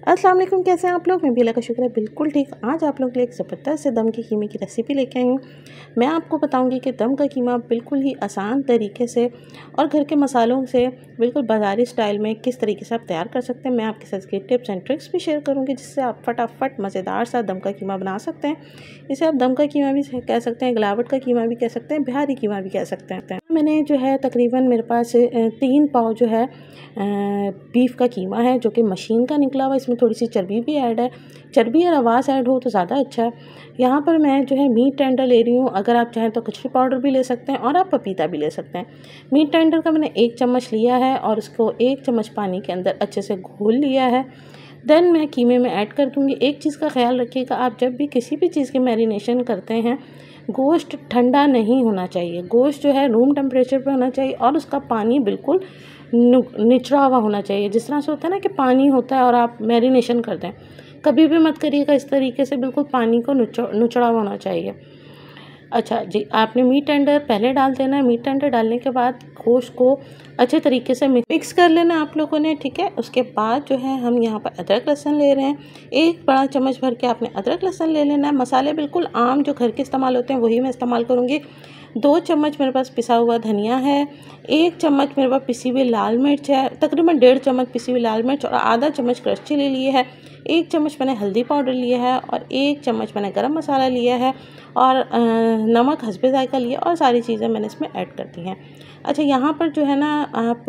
अस्सलाम वालेकुम, कैसे हैं आप लोग। मैं भी अल्लाह का शुक्र है बिल्कुल ठीक। आज आप लोग के लिए एक ज़बरदस्त से दम के कीमे की रेसिपी लेके आई हूँ। मैं आपको बताऊंगी कि दम का कीमा बिल्कुल ही आसान तरीके से और घर के मसालों से बिल्कुल बाज़ारी स्टाइल में किस तरीके से आप तैयार कर सकते हैं। मैं आपके साथ इसकी टिप्स एंड ट्रिक्स भी शेयर करूँगी जिससे आप फटाफट मज़ेदार सा दम का कीमा बना सकते हैं। इसे आप दम का कीमा भी कह सकते हैं, गिलावट का कीमा भी कह सकते हैं, बिहारी कीमा भी कह सकते हैं। मैंने जो है तकरीबन मेरे पास 3 पाव जो है बीफ का कीमा है जो कि मशीन का निकला हुआ। इसमें थोड़ी सी चर्बी भी ऐड है। चर्बी और आवाज़ ऐड हो तो ज़्यादा अच्छा है। यहाँ पर मैं जो है मीट टेंडर ले रही हूँ। अगर आप चाहें तो कचरी पाउडर भी ले सकते हैं और आप पपीता भी ले सकते हैं। मीट टेंडर का मैंने 1 चम्मच लिया है और उसको 1 चम्मच पानी के अंदर अच्छे से घोल लिया है। देन मैं कीमे में ऐड कर दूँगी। एक चीज़ का ख्याल रखिएगा, आप जब भी किसी भी चीज़ की मैरिनेशन करते हैं, गोश्त ठंडा नहीं होना चाहिए। गोश्त जो है रूम टेम्परेचर पे होना चाहिए और उसका पानी बिल्कुल निचड़ा हुआ होना चाहिए। जिस तरह से होता है ना कि पानी होता है और आप मैरिनेशन करते हैं, कभी भी मत करिएगा इस तरीके से। बिल्कुल पानी को निचड़ा हुआ होना चाहिए। अच्छा जी, आपने मीट टेंडर पहले डाल देना है। मीट टेंडर डालने के बाद गोश्त को अच्छे तरीके से मिक्स कर लेना आप लोगों ने, ठीक है। उसके बाद जो है हम यहाँ पर अदरक लहसुन ले रहे हैं। 1 बड़ा चम्मच भर के आपने अदरक लहसुन ले लेना है। मसाले बिल्कुल आम जो घर के इस्तेमाल होते हैं वही मैं इस्तेमाल करूँगी। 2 चम्मच मेरे पास पिसा हुआ धनिया है। 1 चम्मच मेरे पास पिसी हुई लाल मिर्च है। तकरीबन 1.5 चम्मच पिसी हुई लाल मिर्च और आधा चम्मच क्रश चिली लिए है। 1 चम्मच मैंने हल्दी पाउडर लिया है और 1 चम्मच मैंने गरम मसाला लिया है और नमक हस्बे ज़ायका लिया और सारी चीज़ें मैंने इसमें ऐड कर दी हैं। अच्छा, यहाँ पर जो है ना आप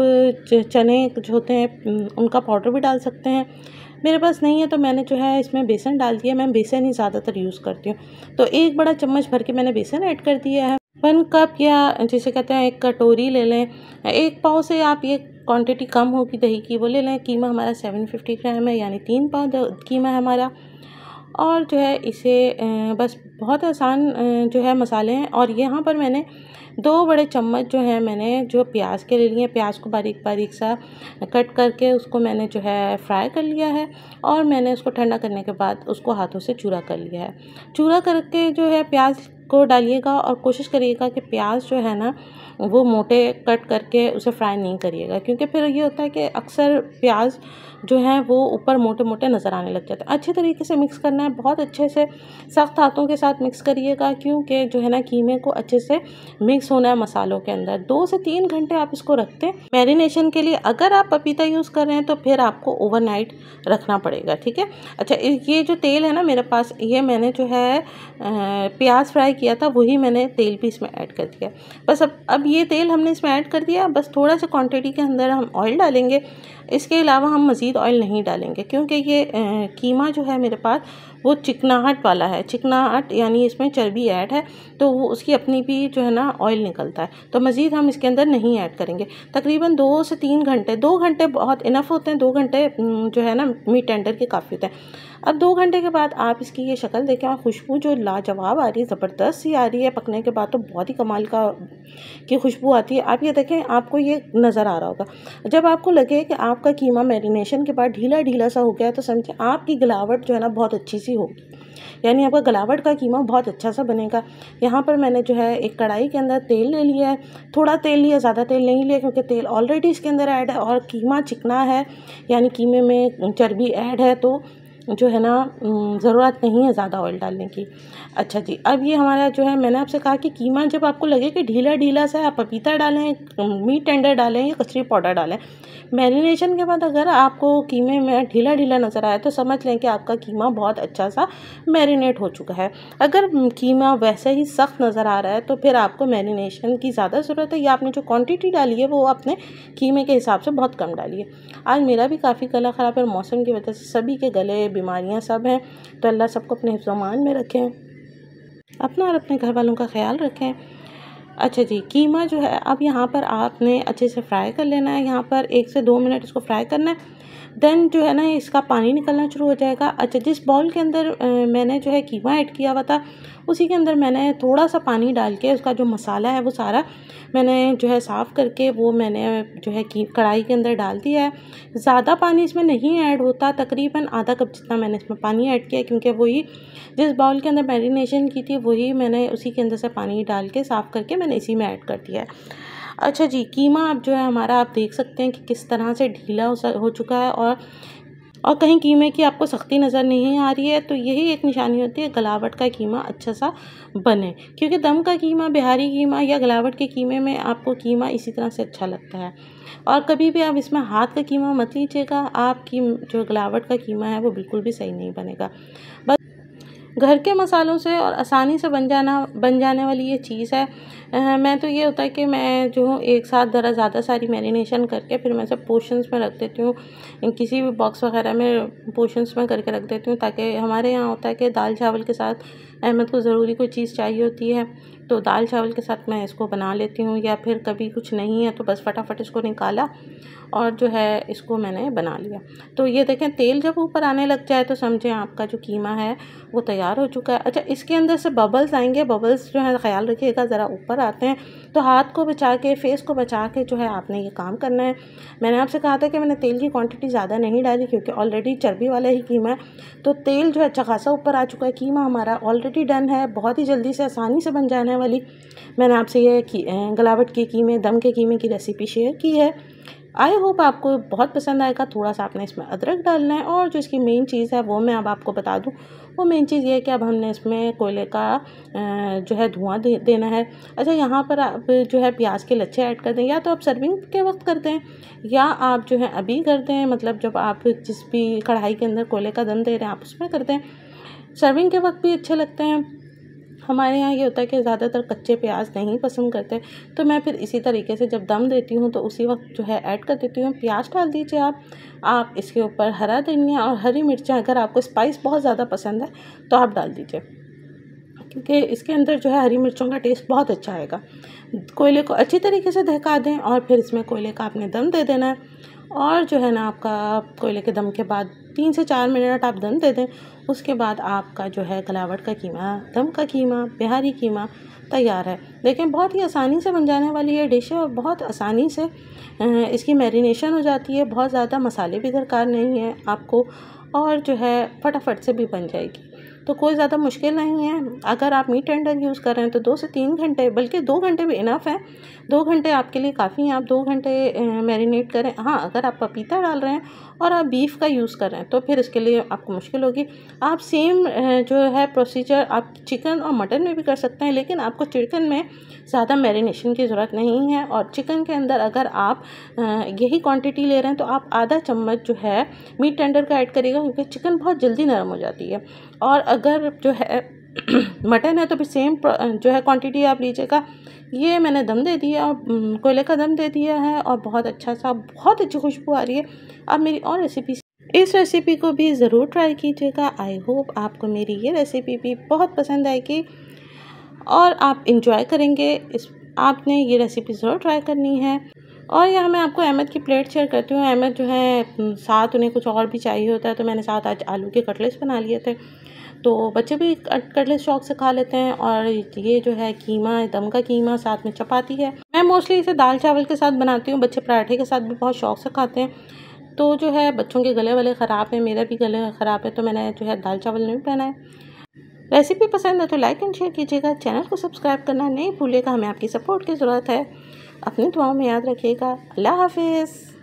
चने जो होते हैं उनका पाउडर भी डाल सकते हैं। मेरे पास नहीं है तो मैंने जो है इसमें बेसन डाल दिया। मैं बेसन ही ज़्यादातर यूज़ करती हूँ, तो 1 बड़ा चम्मच भर के मैंने बेसन ऐड कर दिया है। 1 कप या जिसे कहते हैं 1 कटोरी ले लें। 1 पाव से आप ये क्वांटिटी कम होगी दही की वो ले लें। कीमा हमारा 750 ग्राम है, यानी 3 पाव कीमा है हमारा। और जो है इसे बस बहुत आसान जो है मसाले हैं। और यहाँ पर मैंने 2 बड़े चम्मच जो है मैंने जो प्याज के ले लिए। प्याज को बारीक बारीक सा कट करके उसको मैंने जो है फ्राई कर लिया है और मैंने उसको ठंडा करने के बाद उसको हाथों से चूरा कर लिया है। चूरा करके जो है प्याज को डालिएगा और कोशिश करिएगा कि प्याज जो है ना वो मोटे कट करके उसे फ्राई नहीं करिएगा, क्योंकि फिर ये होता है कि अक्सर प्याज जो है वो ऊपर मोटे मोटे नज़र आने लग जाते हैं। अच्छे तरीके से मिक्स करना है, बहुत अच्छे से सख्त हाथों के साथ मिक्स करिएगा, क्योंकि जो है ना कीमे को अच्छे से मिक्स होना है मसालों के अंदर। 2 से 3 घंटे आप इसको रखते हैं मैरिनेशन के लिए। अगर आप पपीता यूज़ कर रहे हैं तो फिर आपको ओवरनाइट रखना पड़ेगा, ठीक है। अच्छा, ये जो तेल है ना मेरे पास, ये मैंने जो है प्याज फ्राई किया था वही मैंने तेल भी इसमें ऐड कर दिया। बस अब ये तेल हमने इसमें ऐड कर दिया। बस थोड़ा सा क्वांटिटी के अंदर हम ऑयल डालेंगे। इसके अलावा हम मज़ीद ऑयल नहीं डालेंगे, क्योंकि ये कीमा जो है मेरे पास वो चिकनाहट वाला है। चिकनाहट यानी इसमें चर्बी ऐड है, तो वो उसकी अपनी भी जो है ना ऑयल निकलता है, तो मज़ीद हम इसके अंदर नहीं ऐड करेंगे। तकरीबन 2 से 3 घंटे, 2 घंटे बहुत इनफ होते हैं। 2 घंटे जो है ना मीट टेंडर के काफ़ी होते हैं। अब 2 घंटे के बाद आप इसकी ये शक्ल देखें और खुशबू जो लाजवाब आ रही है, ज़बरदस्त सी आ रही है। पकने के बाद तो बहुत ही कमाल की खुशबू आती है। आप ये देखें, आपको ये नज़र आ रहा होगा। जब आपको लगे कि आपका कीमा मैरिनेशन के बाद ढीला ढीला सा हो गया तो समझे आपकी गिलावट जो है ना बहुत अच्छी सी होगी, यानी आपका गलावट का कीमा बहुत अच्छा सा बनेगा। यहाँ पर मैंने जो है एक कढ़ाई के अंदर तेल ले लिया है। थोड़ा तेल लिया, ज़्यादा तेल नहीं लिया, क्योंकि तेल ऑलरेडी इसके अंदर ऐड है और कीमा चिकना है, यानी कीमे में चर्बी ऐड है, तो जो है ना ज़रूरत नहीं है ज़्यादा ऑयल डालने की। अच्छा जी, अब ये हमारा जो है, मैंने आपसे कहा कि कीमा जब आपको लगे कि ढीला ढीला सा, आप पपीता डालें, मीट टेंडर डालें या कचरी पाउडर डालें। मैरिनेशन के बाद अगर आपको कीमे में ढीला ढीला नज़र आए तो समझ लें कि आपका कीमा बहुत अच्छा सा मैरिनेट हो चुका है। अगर कीमा वैसे ही सख्त नज़र आ रहा है तो फिर आपको मैरिनेशन की ज़्यादा ज़रूरत है, या आपने जो क्वांटिटी डाली है वो अपने कीमे के हिसाब से बहुत कम डालिए। आज मेरा भी काफ़ी गला ख़राब है, मौसम की वजह से सभी के गले, बीमारियां सब हैं, तो अल्लाह सबको अपने हिफ्ज़-ओ-अमान में रखें, अपना और अपने घर वालों का ख्याल रखें। अच्छा जी, कीमा जो है अब यहाँ पर आपने अच्छे से फ्राई कर लेना है। यहाँ पर 1 से 2 मिनट इसको फ्राई करना है। देन जो है ना इसका पानी निकलना शुरू हो जाएगा। अच्छा, जिस बाउल के अंदर मैंने जो है कीमा ऐड किया हुआ था उसी के अंदर मैंने थोड़ा सा पानी डाल के उसका जो मसाला है वो सारा मैंने जो है साफ़ करके वो मैंने जो है कढ़ाई के अंदर डाल दिया है। ज़्यादा पानी इसमें नहीं ऐड होता, तकरीबन आधा कप जितना मैंने इसमें पानी ऐड किया है, क्योंकि वही जिस बाउल के अंदर मैरिनेशन की थी वही मैंने उसी के अंदर से पानी डाल के साफ़ करके मैंने इसी में ऐड कर दिया है। अच्छा जी, कीमा अब जो है हमारा, आप देख सकते हैं कि किस तरह से ढीला हो चुका है और और कहीं कीमे की आपको सख्ती नज़र नहीं आ रही है, तो यही एक निशानी होती है गलावट का कीमा अच्छा सा बने। क्योंकि दम का कीमा, बिहारी कीमा या गलावट के कीमे में आपको कीमा इसी तरह से अच्छा लगता है। और कभी भी आप इसमें हाथ का कीमा मत लीजिएगा, आपकी जो गलावट का कीमा है वो बिल्कुल भी सही नहीं बनेगा। बस घर के मसालों से और आसानी से बन जाने वाली ये चीज़ है। मैं तो ये होता है कि मैं जो हूँ एक साथ ज़्यादा सारी मैरिनेशन करके फिर मैं सब पोर्शंस में रख देती हूँ, किसी भी बॉक्स वगैरह में पोर्शंस में करके रख देती हूँ, ताकि हमारे यहाँ होता है कि दाल चावल के साथ अहमद को ज़रूरी कोई चीज़ चाहिए होती है, तो दाल चावल के साथ मैं इसको बना लेती हूँ। या फिर कभी कुछ नहीं है तो बस फटाफट इसको निकाला और जो है इसको मैंने बना लिया। तो ये देखें, तेल जब ऊपर आने लग जाए तो समझें आपका जो कीमा है वो तैयार हो चुका है। अच्छा, इसके अंदर से बबल्स आएंगे, बबल्स जो है ख्याल रखिएगा ज़रा ऊपर आते हैं, तो हाथ को बचा के, फेस को बचा के जो है आपने ये काम करना है। मैंने आपसे कहा था कि मैंने तेल की क्वांटिटी ज़्यादा नहीं डाली, क्योंकि ऑलरेडी चर्बी वाला ही कीमा है, तो तेल जो है अच्छा खासा ऊपर आ चुका है। कीमा हमारा ऑलरेडी डन है, बहुत ही जल्दी से आसानी से बन जाने वाली मैंने आपसे ये गलावट के कीमे, दम के कीमे की रेसिपी शेयर की है। आई होप आपको बहुत पसंद आएगा। थोड़ा सा आपने इसमें अदरक डालना है, और जो इसकी मेन चीज़ है वो मैं अब आपको बता दूं। वो मेन चीज़ ये है कि अब हमने इसमें कोयले का जो है धुआं देना है। अच्छा, यहाँ पर आप जो है प्याज के लच्छे ऐड कर दें, या तो आप सर्विंग के वक्त करते हैं या आप जो है अभी करते हैं, मतलब जब आप जिस भी कढ़ाई के अंदर कोयले का दम दे रहे हैं आप उसमें करते हैं। सर्विंग के वक्त भी अच्छे लगते हैं। हमारे यहाँ ये होता है कि ज़्यादातर कच्चे प्याज नहीं पसंद करते, तो मैं फिर इसी तरीके से जब दम देती हूँ तो उसी वक्त जो है ऐड कर देती हूँ। प्याज डाल दीजिए आप इसके ऊपर हरा धनिया और हरी मिर्चें, अगर आपको स्पाइस बहुत ज़्यादा पसंद है तो आप डाल दीजिए, क्योंकि इसके अंदर जो है हरी मिर्चों का टेस्ट बहुत अच्छा आएगा। कोयले को अच्छी तरीके से दहका दें और फिर इसमें कोयले का आपने दम दे देना है। और जो है ना, आपका कोयले के दम के बाद 3 से 4 मिनट आप दम दे दें, उसके बाद आपका जो है गलावट का कीमा, दम का कीमा, बिहारी कीमा तैयार है। देखें, बहुत ही आसानी से बन जाने वाली ये डिश है और बहुत आसानी से इसकी मैरिनेशन हो जाती है। बहुत ज़्यादा मसाले भी दरकार नहीं है आपको, और जो है फटाफट से भी बन जाएगी, तो कोई ज़्यादा मुश्किल नहीं है। अगर आप मीट टेंडर यूज़ कर रहे हैं तो 2 से 3 घंटे, बल्कि 2 घंटे भी इनफ है। 2 घंटे आपके लिए काफ़ी हैं, आप 2 घंटे मैरिनेट करें। हाँ, अगर आप पपीता डाल रहे हैं और आप बीफ का यूज़ कर रहे हैं तो फिर इसके लिए आपको मुश्किल होगी। आप सेम जो है प्रोसीजर आप चिकन और मटन में भी कर सकते हैं, लेकिन आपको चिकन में ज़्यादा मैरिनेशन की ज़रूरत नहीं है। और चिकन के अंदर अगर आप यही क्वांटिटी ले रहे हैं तो आप आधा चम्मच जो है मीट टेंडर का ऐड करिएगा, क्योंकि चिकन बहुत जल्दी नरम हो जाती है। और अगर जो है मटन है तो फिर सेम जो है क्वांटिटी आप लीजिएगा। ये मैंने दम दे दिया, कोयले का दम दे दिया है और बहुत अच्छा सा, बहुत अच्छी खुशबू आ रही है। आप मेरी और इस रेसिपी को भी ज़रूर ट्राई कीजिएगा। आई होप आपको मेरी ये रेसिपी भी बहुत पसंद आएगी और आप इंजॉय करेंगे। आपने ये रेसिपी ज़रूर ट्राई करनी है। और यहाँ मैं आपको अहमद की प्लेट शेयर करती हूँ। अहमद जो है साथ उन्हें कुछ और भी चाहिए होता है, तो मैंने साथ आज आलू के कटलेट्स बना लिए थे, तो बच्चे भी कटलेट शौक से खा लेते हैं। और ये जो है कीमा, दम का कीमा, साथ में चपाती है। मैं मोस्टली इसे दाल चावल के साथ बनाती हूँ, बच्चे पराठे के साथ भी बहुत शौक से खाते हैं। तो जो है बच्चों के गले वाले ख़राब है, मेरा भी गले ख़राब है, तो मैंने जो है दाल चावल नहीं पहना है। रेसिपी पसंद है तो लाइक एंड शेयर कीजिएगा, चैनल को सब्सक्राइब करना नहीं भूलिएगा। हमें आपकी सपोर्ट की ज़रूरत है। अपनी दुआओं में याद रखिएगा। अल्लाह हाफिज़।